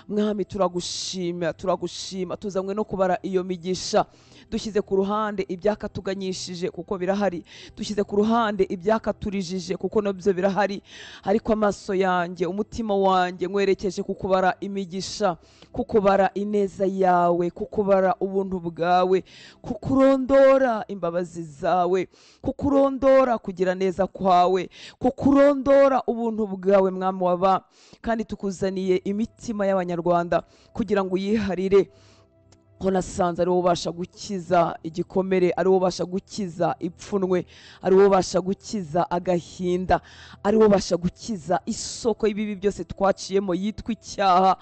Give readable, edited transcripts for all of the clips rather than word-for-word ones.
mwami turagushima tuzanywe no kubara iyo migisha. Dushyize ku ruhande ibyakatuganyishije kuko birahari, dushyize ku ruhande ibyakaturijije kuko nabyo birahari, ariko amaso yanjye umutima wanjye nkwerekeje kukubara imigisha, kukubara ineza yawe, kukubara ubuntu bwawe, kukurondora imbabazi zawe, kukurondora kugira neza kwawe, kukurondora ubuntu bwawe mwami waba. Kandi tukuzaniye imitima y'Abanyarwanda kugira ngo uyiharire. Nasanze ari wowe ubasha gukiza igikomere, ari wowe ubasha gukiza ipfunwe, ari wowe ubasha gukiza agahinda, ari wowe ubasha gukiza isoko y'ibibi byose twaciyemo yitwa icyaha.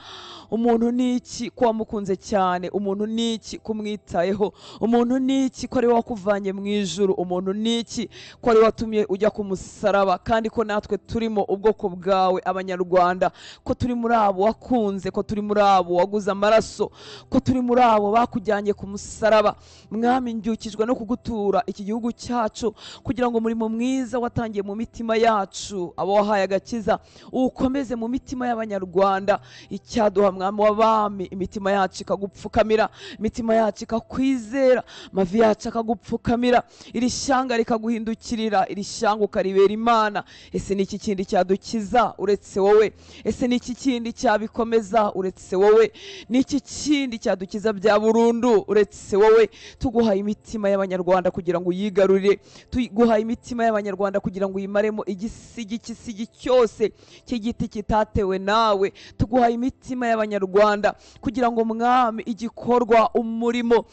Umuntu ni iki ko wamukunze cyane? Umuntu ni iki kumwitayeho? Umuntu ni iki ko ari wowe wakuvanye mu ijuru? Umuntu ni iki ko ari wowe watumye ujya ku musaraba? Kandi ko natwe turimo ubwoko bwawe Abanyarwanda, ko turi muri abo wakunze, ko turi muri abo waguze amaraso, ko turi muri abo bakujyanye ku musaraba. Mwami njyukijwe no kugutura iki gihugu cyacu kugira ngo umurimo mwiza watangiye mu mitima yacu, abo wahaye agakiza ukomeze mu mitima y'Abanyarwanda. Icyaduha mwami w'abami, imitima yacu ikagupfukamira, imitima yacu ikakwizera, mavi yacu akagupfukamira, iri shyanga rikaguhindukirira, iri shyanga ukaribera Imana. Ese ni iki kindi cyadukiza uretse wowe? Ese ni iki kindi cyabikomeza uretse wowe? Ni iki kindi cyadukiza bya burundu uretse wowe? Tuguhaye imitima y'Abanyarwanda kugira ngo uyigarurire, tuguhaye imitima y'Abanyarwanda kugira ngo uyimaremo igisigi cyose cy'igiti kitatewe nawe. Tuguhaye imitima y'Abanyarwanda kugira ngo mwami igikorwa umurimo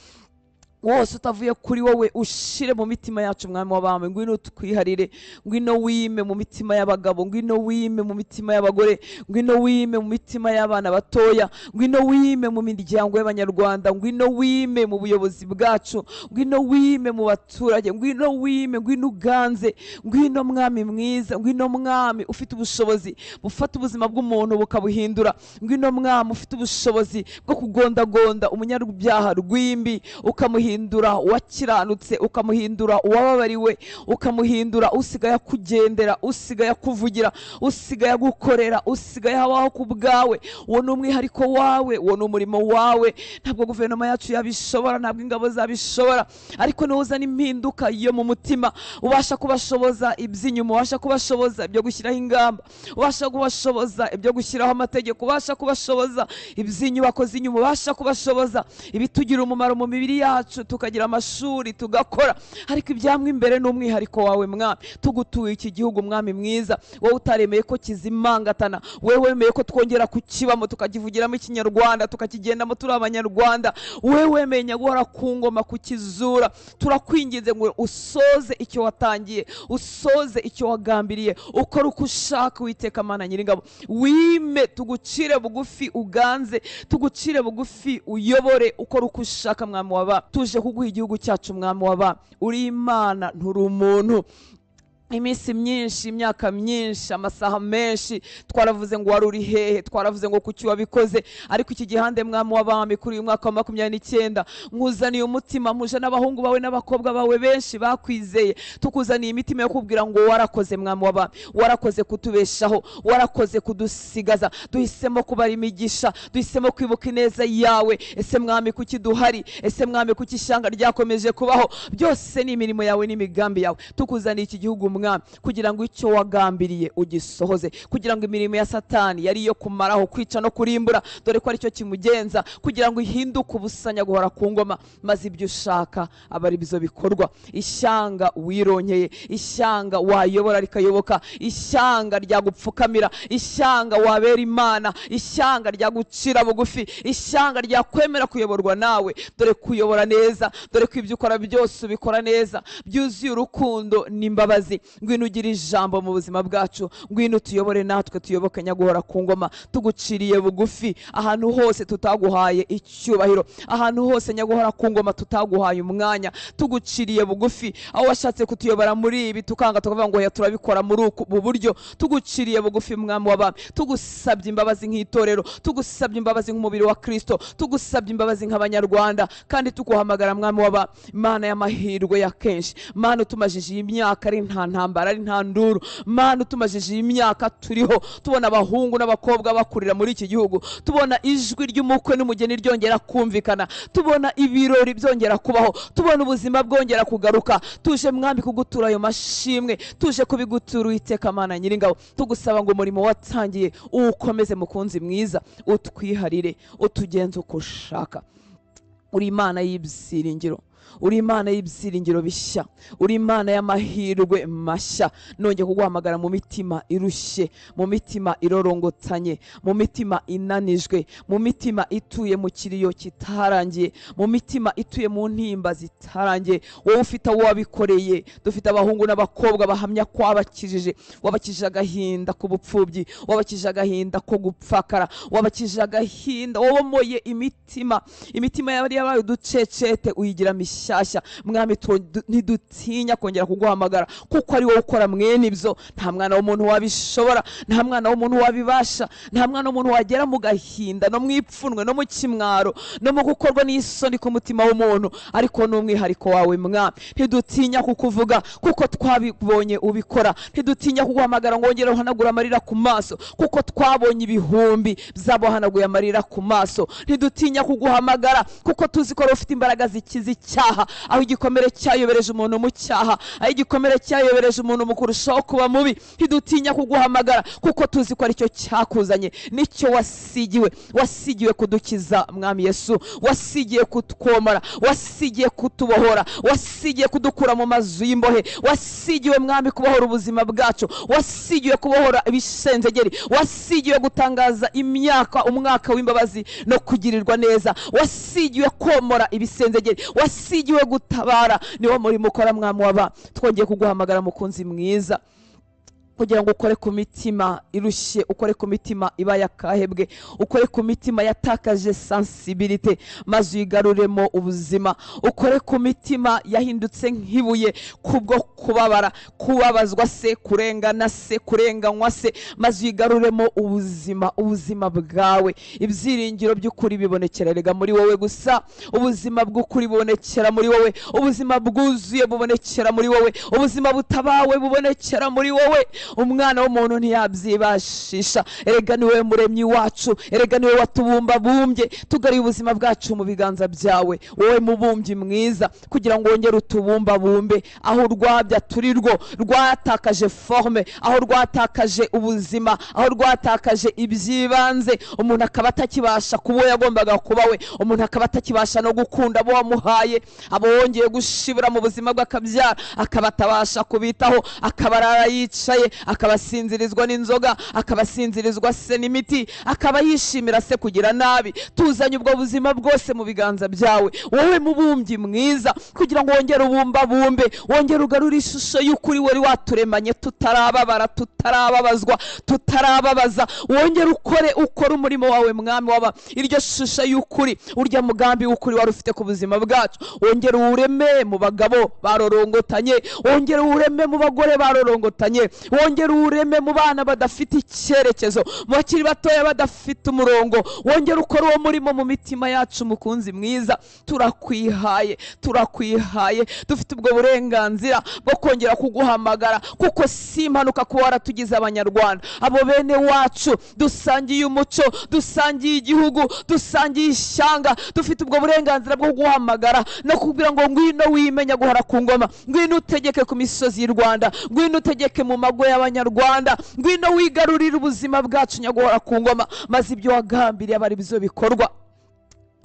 wose utavuye kuri wowe ushire mu mitima yacu mwami w'abami. Ngwino twiharire, ngwino wime mu mitima y'abagabo, ngwino wime mu mitima y'abagore, ngwino wime mu mitima y'abana batoya, ngwino wime mu miryango y'Abanyarwanda, ngwino wime mu buyobozi bwacu, ngwino wime mu baturage, ngwino wime, ngwino uganze, ngwino mwami mwiza, ngwino mwami ufite ubushobozi bufata ubuzima bw'umuntu bukabuhindura, ngwino mwami ufite ubushobozi bwo kugondagonda umunyabyaha rw'imbi ukamuhindura uwakiranutse, ukamuhindura uwababariwe, ukamuhindura usigaye akugendera, usigaye akuvugira, usigaye agukorera, usigaye habaho ku bwawe. Uwo ni umwihariko wawe, uwo ni umurimo wawe. Ntabwo guverinoma yacu yabishobora, ntabwo ingabo zabishobora, ariko niwe uzana impinduka yo mu mutima, ubasha kubashoboza iby'inyuma, ubasha kubashoboza ibyo gushyiraho ingamba, ubasha kubashoboza ibyo gushyiraho amategeko, ubasha kubashoboza iby'inyubako z'inyuma, ubasha kubashoboza ibitugira umumaro mu mibiri yacu, tukagira amashuri tugakora, ariko ibyamwe imbere n'umwihariko wawe mwami. Tugutuye iki gihugu mwami mwiza, wowe utaremeye ko kizimangatana, wowe wemeye ko twongera kukibamo tukakivugiramo ikinyarwanda, tukakigendamo turi Abanyarwanda, wowe wemeye nyaguhora ku ngoma kukizura. Turakwinginze ngo usoze icyo watangiye, usoze icyo wagambiriye, ukora uko ushaka Uwiteka Mana Nyiringabo. Wime, tugucire bugufi uganze, tugucire bugufi uyobore, ukora uko ushaka mwami w'abami. Tuje kuguha igihugu cyacu mwami w'abami. Uri Imana, nturi umuntu. Iminsi myinshi, imyaka myinshi, amasaha menshi twaravuze ngo wari uri hehe, twaravuze ngo kuki wabikoze, ariko iki gihande mwami w'abami kuri uyu mwaka wa 2029 nkuzaniye umutima, muje n'abahungu bawe n'abakobwa bawe benshi bakwizeye, tukuzaniye imitima yo kubwira ngo warakoze mwami w'abami, warakoze kutubeshaho, warakoze kudusigaza, duhisemo kubara imigisha, duhisemo kwibuka ineza yawe. Ese mwami kuki duhari? Ese mwami kuki ishyanga ryakomeje kubaho? Byose ni imirimo yawe n'imigambi yawe. Tukuzaniye iki gihugu mwami kugira ngo icyo wagambiriye ugisohoze, kugira ngo imirimo ya Satani yari yo kumaraho, kwica no kurimbura, dore ko ari cyo kimugenza, kugira ngo ihinduke ubusanya guhora ku ngoma, maze ibyo ushaka abari bizo bikorwa. Ishyanga wironkeye, ishyanga wayobora rikayoboka, ishyanga ryagupfukamira, ishyanga wabera Imana, ishyanga ryagucira bugufi, ishyanga ryakwemera kuyoborwa nawe, dore kuyobora neza, dore ko ibyo ukora byose ubikora neza, byuzuye urukundo n'imbabazi. Ngwino ugira ijambo mu buzima bwacu, ngwino tuyobore natwe tuyoboke nyaguhora ku ngoma. Tuguciriye bugufi ahantu hose tutaguhaye icyubahiro, ahantu hose nyaguhora ku ngoma tutaguhaye umwanya, tuguciriye bugufi aho washatse kutuyobora muri ibi tukanga tukavuga ngo ya turabikora muri ubu buryo. Tuguciriye bugufi mwami w'abami, tugusabye imbabazi nk'itorero, tugusabye imbabazi nk'umubiri wa Kristo, tugusabye imbabazi nk'Abanyarwanda, kandi tuguhamagara mwami w'abami, Mana y'amahirwe ya kenshi, Mana utumajije imyaka ari nta ntambara ari nta nduru. Mana utumajije iyi myaka turiho tubona abahungu n'abakobwa bakurira muri iki gihugu, tubona ijwi ry'umukwe n'umugeni ryongera kumvikana, tubona ibirori byongera kubaho, tubona ubuzima bwongera kugaruka. Tuje mwami kugutura ayo mashimwe, tuje kubigutura Uwiteka Mana Nyiringabo, tugusaba ngo umurimo watangiye uwukomeze mukunzi mwiza, utwiharire, utugenze uko ushaka. Uri Imana y'ibyiringiro, uri Imana y'ibyiringiro bishya, uri Imana y'amahirwe mashya. Nongeye kuguhamagara mu mitima irushye, mu mitima irorongotanye, mu mitima inanijwe, mu mitima ituye mu kiriyo kitarangiye, mu mitima ituye mu ntimba zitarangiye. Wowe ufite abo wabikoreye. Dufite abahungu n'abakobwa bahamya ko wabakijije, wabakijije agahinda k'ubupfubyi, wabakijije agahinda ko gupfakara, wabakijije agahinda, womoye imitima yari yabaye uducecete uyigira mishyashya. Mwami ntidutinya kongera kuguhamagara, kuko ari wowe ukora mwene ibyo. Nta mwana w'umuntu wabishobora, nta mwana w'umuntu wabibasha, nta mwana w'umuntu wagera mu gahinda no mu ipfunwe no mu kimwaro no mu gukorwa n'isoni ku mutima w'umuntu, ariko n'umwihariko wawe Mwami. Ntidutinya kukuvuga kuko twabibonye ubikora, ntidutinya kuguhamagara ngo wongere uhanagura amarira ku maso kuko twabonye ibihumbi by'abahanaguye amarira ku maso. Ntidutinya kuguhamagara kuko tuzi ko ufite imbaraga zikiza icyaha, aho igikomere cyayobereje umuntu mu cyaha, aho igikomere cyayobereje umuntu mu kurushaho kuba mubi. Ntidutinya kuguhamagara kuko tuzi ko aricyo cyakuzanye, nicyo wasigiwe kudukiza Mwami Yesu, wasigiye kutwomora, wasigiye kutubohora, wasigiye kudukura mu mazu y'imbohe, wasigiwe Mwami kubohora ubuzima bwacu, wasigiwe kubohora ibisenzegeri, wasigiwe gutangaza umwaka w'imbabazi no kugirirwa neza, wasigiwe komora ibisenzegeri, wasigiwe gutabara. Niwo murimo ukora Mwami waba. Twongeye kuguhamagara mukunzi mwiza kugira ngo ukore ku mitima irushye, ukore ku mitima iba yakahebwe, ukore ku mitima yatakaje sensibilité, maze uyigaruremo ubuzima. Ukore ku mitima yahindutse nk'ibuye kubwo kubabazwa se, kurengana se, kurenganywa se, maze uyigaruremo ubuzima bwawe. Ibyiringiro by'ukuri bibonekera rega muri wowe gusa, ubuzima bw'ukuri bubonekera muri wowe, ubuzima bwuzuye bubonekera muri wowe, ubuzima butabawe bubonekera muri wowe. Umwana w'umuntu ntiyabyibashisha. Erega niwe muremyi wacu, erega niwe watubumbabumbye, tugariye ubuzima bwacu mu biganza byawe. Wowe mubumbyi mwiza, kugira ngo wongere utubumbabumbe aho urwabya turi rwatakaje forme, aho rwatakaje ubuzima, aho rwatakaje ibyibanze. Umuntu akaba atakibasha kuba yagombaga kuba we, umuntu akaba atakibasha no gukunda abo wamuhaye, abo wongeye gushibura mu buzima bw'akabyara, akaba atabasha kubitaho, akabarara yicaye, akabasinzirizwa n'inzoga, akabasinzirizwa se n'imiti, akaba yishimira se kugira nabi. Tuzanye ubwo buzima bwose mu biganza byawe, wowe mubumbyi mwiza, kugira ngo wongere ubumbabumbe, wongere ugarure ishusho y'ukuri wari waturemanye tutarababara, tutarababazwa, tutarababaza. Wongere ukore umurimo wawe Mwami waba, iryo shusho y'ukuri, urya mugambi w'ukuri wari ufite ku buzima bwacu. Wongere ureme mu bagabo barorongotanye, wongere ureme mu bagore barorongotanye, wongere ureme mu bana badafite icyerekezo, mu bakiri batoya badafite umurongo. Wongere ukore uwo murimo mu mitima yacu mukunzi mwiza. Turakwihaye, dufite ubwo burenganzira bwo kongera kuguhamagara, kuko si impanuka kuba waratugize Abanyarwanda, abo bene wacu dusangiye umuco, dusangiye igihugu, dusangiye ishyanga. Dufite ubwo burenganzira bwo kuguhamagara no kugira ngo ngwino wimenya guhora ku ngoma, ngwino utegeke ku misozi y'u Rwanda, ngwino utegeke mu mago y'Abanyarwanda, ngwino wigarurira ubuzima bwacu nyaguhora ku ngoma, maze ibyo wagambiriye abari bizo bikorwa,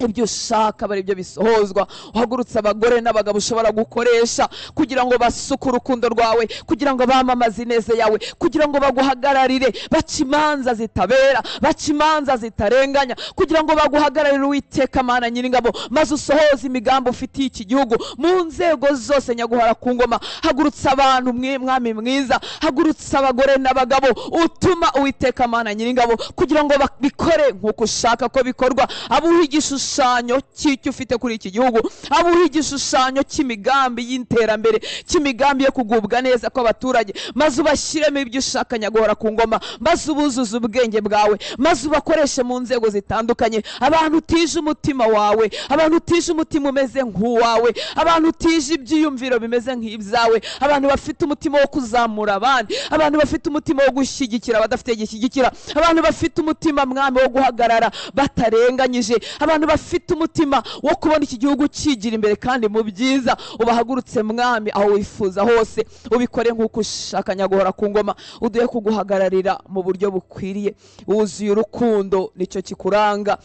ibyo ushaka bari byo bisohozwa. Uhagurutse abagore n'abagabo ushobora gukoresha kugira ngo basuke urukundo rwawe, kugira ngo bamamaze ineza yawe, kugira ngo baguhagararire, baca imanza zitabera, baca imanza zitarenganya, kugira ngo baguhagararire Uwiteka Mana Nyiringabo, maze usohoze imigambi ufitiye iki gihugu mu nzego zose nyaguhora ku ngoma. Hagurutse abantu Mwami mwiza, hagurutse abagore n'abagabo, utuma Uwiteka Mana Nyiringabo kugira ngo bikore nk'uko ushaka ko bikorwa. Abuha igishusho igishushanyo cy'icyo ufite kuri iki gihugu, abuha igishushanyo cy'imigambi y'iterambere, cy'imigambi yo kugubwa neza kw'abaturage, maze ubashyiremo ibyo ushaka Nyagahora ku ngoma, maze ubuzuze ubwenge bwawe, maze ubakoreshe mu nzego zitandukanye, abantu utije umutima wawe, abantu utije umutima umeze nk'uwawe, abantu utije ibyiyumviro bimeze nk'ibyawe, abantu bafite umutima wo kuzamura abandi, abantu bafite umutima wo gushyigikira abadafite gishyigikira, abantu bafite umutima mwami wo guhagarara batarenganyije, abantu bafite umutima wo kubona iki gihugu kigira imbere kandi mu byiza. Ubahagurutse mwami aho wifuza hose, ubikore nk'uko ushaka Nyagahora ku ngoma, uduhe kuguhagararira mu buryo bukwiriye, wuzuye urukundo, nicyo kikuranga.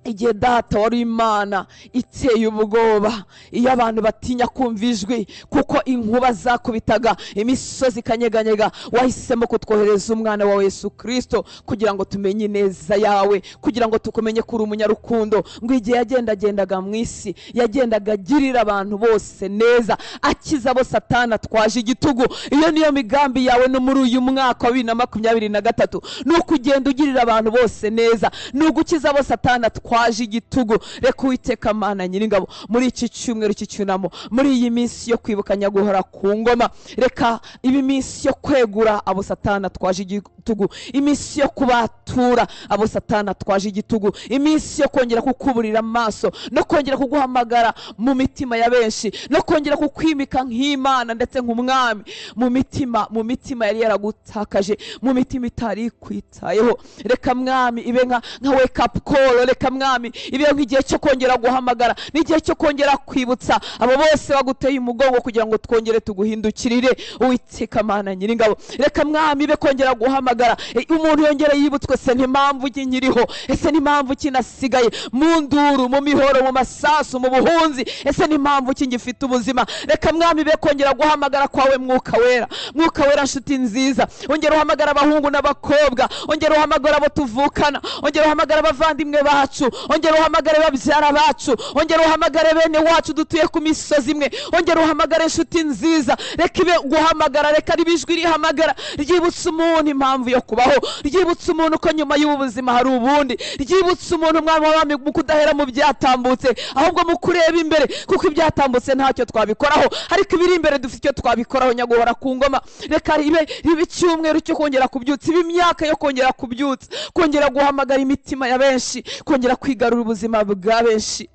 Igihe data wari Imana iteye ubwoba, iyo abantu batinya kumva ijwi, kuko inkuba zakubitaga, imisozi ikanyeganyega, wahisemo kutwohereza umwana wawe Yesu Kristo kugira ngo tumenye ineza yawe, kugira ngo tukumenye kuri umunyarukundo, ngo igihe yagendagendaga mu isi yagendaga agirira abantu bose neza, akiza abo Satani atwaje igitugu. Iyo niyo migambi yawe no muri uyu mwaka wa 2023, ni ukugenda ugirira abantu bose neza, ni ugukiza abo Satani atwaje igitugu. Reka Uwiteka Mana Nyiringabo, muri iki cyumweru cy'icyunamo, muri iyi minsi yo kwibuka Nyagahora ku ngoma, reka ibi minsi yo kwegura abo Satani atwaje igitugu, iminsi yo kubatura abo Satani atwaje igitugu, iminsi yo kongera kukuburira amaso no kongera kuguhamagara mu mitima ya benshi, no kongera kukwimika nk'Imana ndetse nk'umwami mu mitima yari yaragutakaje, mu mitima itari kwitayeho. Reka mwami ibe nka wake up call, reka mwami ibe nk'igihe cyo kongera guhamagara, n'igihe cyo kongera kwibutsa abo bose baguteye umugongo kugira ngo twongere tuguhindukirire. Uwiteka Mana Nyiringabo, reka mwami ibe kongera guhamagara, umuntu yongere yibutswe, se n'impamvu nkiriho, ese n'impamvu kinasigaye mu nduru, mu mihoro, mu masasu, mu buhunzi, ese n'impamvu ngifite ubuzima. Reka mwami ibe kongera guhamagara kwawe Mwuka Wera, Mwuka Wera nshuti nziza, ongera uhamagara abahungu n'abakobwa, ongera uhamagara abo tuvukana, ongera uhamagara abavandimwe bacu, ongera uhamagare babyara bacu, ongera uhamagare bene wacu dutuye ku misozi imwe, ongera uhamagare inshuti nziza. Reka ibe guhamagara, reka ribijwi rihamagara, ryibutsa umuntu impamvu yo kubaho, ryibutsa umuntu ko nyuma y'ubuzima hari ubundi, ryibutsa umuntu mwami w'abami mu kudahera mu byatambutse, ahubwo mu kureba imbere, kuko ibyatambutse ntacyo twabikoraho, ariko ibiri imbere dufite icyo twabikoraho. Nyagahora ku ngoma, reka ribe icyumweru cyo kongera kubyutsa, ibe imyaka yo kongera kubyutsa, kongera guhamagara imitima ya benshi, kongera kwigarura ubuzima bwa benshi.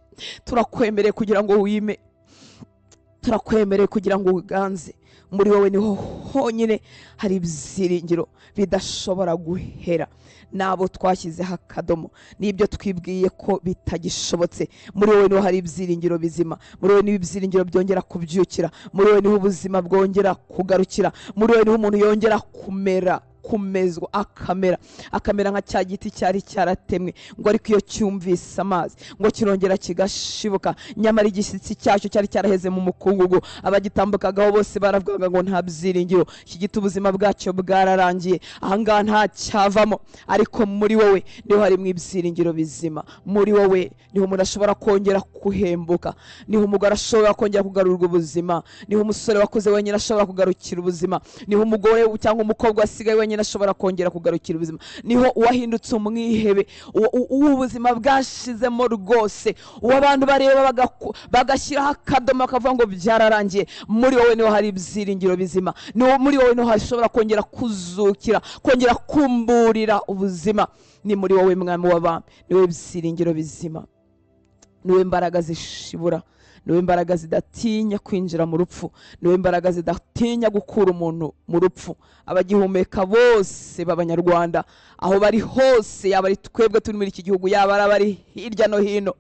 Turakwemereye kugira ngo wime, turakwemereye kugira ngo uganze. Muri wowe niho honyine hari ibyiringiro bidashobora guhera, nabo twashyizeho akadomo, nibyo twibwiye ko bitagishobotse. Muri wowe niho hari ibyiringiro bizima, muri wowe niho ibyiringiro byongera kubyukira, muri wowe niho ubuzima bwongera kugarukira, muri wowe niho umuntu yongera kumezwa akamera nka cya giti cyari cyaratemwe, ngo ariko iyo cyumvise amazi ngo kirongera kigashibuka, nyamara igishyitsi cyacyo cyari cyaraheze mu mukungugu, abagitambukagaho bose baravugaga ngo nta byiringiro, iki giti ubuzima bwacyo bwararangiye, ahangaha nta cyavamo. Ariko muri wowe niho harimo ibyiringiro bizima, muri wowe niho umuntu ashobora kongera kuhembuka, niho umugore ashobora kongera kugarurwa ubuzima, niho umusore wakoze wenyine ashobora kugarukira ubuzima, niho umugore cyangwa umukobwa wasigaye wenyine ashobora kongera kugarukira ubuzima, niho uwahindutse umwihebe, ubuzima bwashizemo rwose, uw'abantu bareba bagashyiraho akadomo bakavuga ngo byararangiye. Muri wowe niho hari ibyiringiro bizima, muri wowe niho hashobora kongera kuzukira, kongera kumburira ubuzima. Ni muri wowe mwami w'abami, niwe byiringiro bizima, niwe mbaraga zishibura, niwe imbaraga zidatinya kwinjira mu rupfu, niwe imbaraga zidatinya gukura umuntu mu rupfu. Abagihumeka bose b'Abanyarwanda aho bari hose, yaba ari twebwe turi muri iki gihugu, yaba ari abari hirya no hino,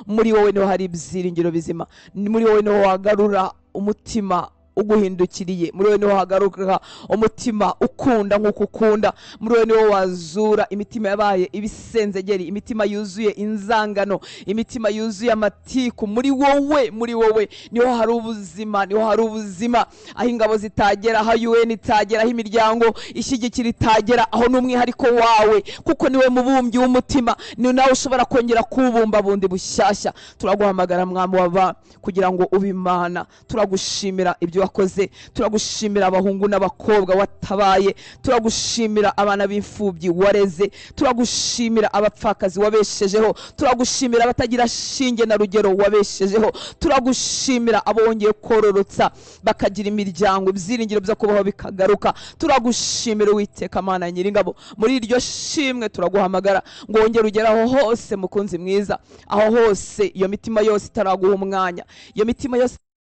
muri wowe niho hari ibyiringiro bizima, muri wowe niho wagarura umutima uguhindukiriye, muri wowe niho hagaruka umutima ukunda nk'uko ukunda, muri wowe niho wazura imitima yabaye ibisenzegeri, imitima yuzuye inzangano, imitima yuzuye amatiku. Muri wowe niho hari ubuzima, niho hari ubuzima, aho ingabo zitagera, aho UN itagera, aho imiryango ishyigikira itagera, aho n'umwihariko wawe, kuko niwe mubumbyi w'umutima, ni nawe ushobora kongera kubumba bundi bushyashya. Turaguhamagara mwami w'abami kugira ngo ube Imana, turagushimira ibyo wakoze. Turagushimira abahungu n'abakobwa watabaye, turagushimira abana b'imfubyi wareze, turagushimira abapfakazi wabeshejeho, turagushimira abatagira shinge na rugero wabeshejeho, turagushimira abongeye kororotsa bakagira imiryango, ibyiringiro byo kubaho bikagaruka. Turagushimira Uwiteka Mana Nyiringabo, muri iryo shimwe turaguhamagara ngo wongere ugere aho hose mukunzi mwiza, aho hose iyo mitima yose itaraguha umwanya, iyo mitima yose